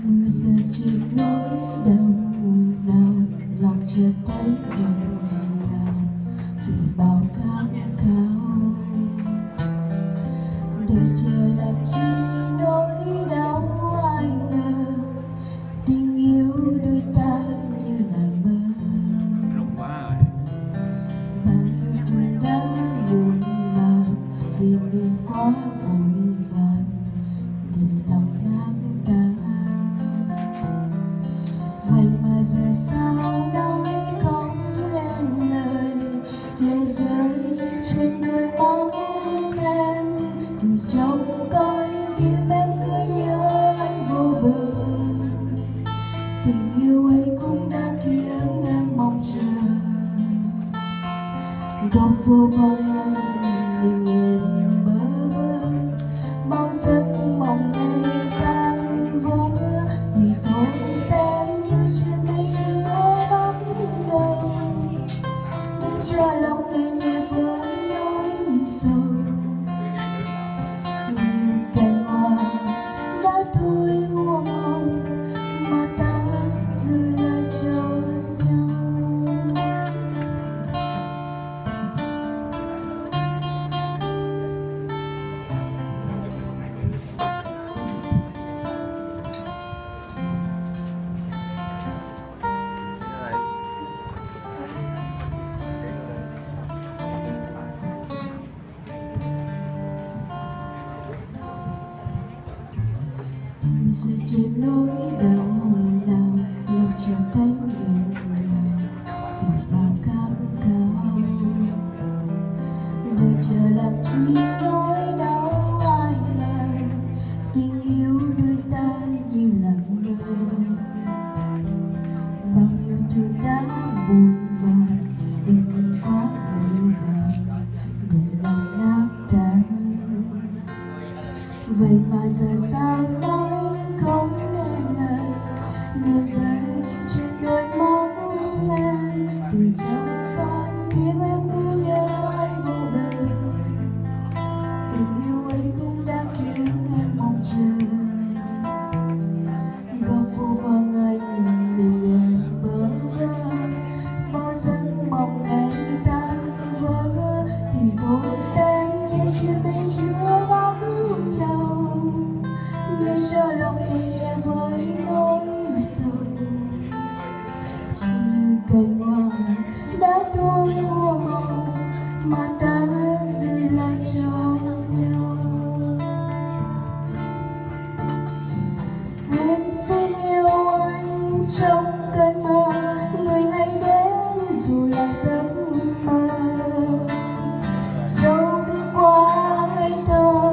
Mưa rơi trên nỗi đau nào lòng chợt thấy nghẹn ngào vì bao khát khao. Đời chờ làm chi nỗi đau ai ngờ, tình yêu đôi ta như là mơ. Bao yêu thương đã muộn màng vì mình quá vội vàng để lòng nát tan. Vậy mà giờ sao nói không nên lời, lệ rơi trên đôi mắt em. Từ trong con tim em cứ nhớ anh vô bờ, tình yêu ấy cũng đã khiến em mong chờ. Góc phố vắng anh mình em bơ vơ, bao giấc mộng ngày tan vỡ thì thôi xem như chuyện này chưa bắt đầu, để cho lòng người nhẹ với nỗi sầu. Như cành hoa đã thôi hoa màu mà ta giữ lại cho nhau. Rơi trên nỗi đau nào lòng trở thấy nghẹn ngào vì bao khát khao. Đời chờ làm chi nỗi đau ai ngờ, tình yêu đôi ta như là mơ. Bao yêu thương đã buồn màng vì mình quá vội vàng để lòng nát tan. Vậy mà giờ sao nói không nên lời, mưa rơi trên đôi mắt em. Từ trong con tim em cứ nhớ anh vô bờ, tình yêu ấy cũng đã khiến em mong chờ. Góc phố vắng anh mình em bơ vơ, bao giấc mộng ngày tan vỡ thì thôi xem như chuyện này chưa bắt đầu, để cho lòng mình nhẹ với nỗi sầu. Như cành hoa đã thôi hoa màu mà ta giữ lại cho nhau. Em xin yêu anh trong cơn mơ, người hãy đến dù là giấc mơ. Dẫu đi qua ngày thơ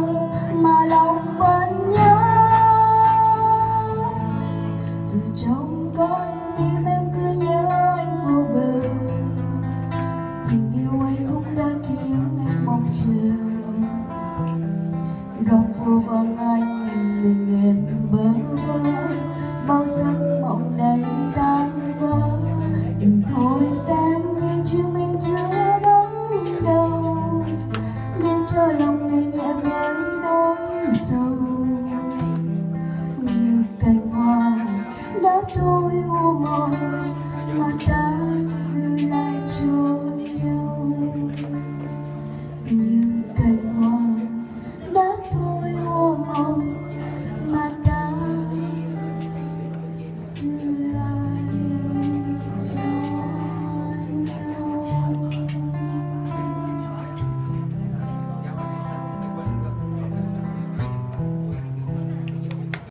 mà lòng vẫn nhớ, từ trong con tim em cứ nhớ anh vô bờ, tình yêu ấy cũng đã khiến em mong chờ. Góc phố vắng anh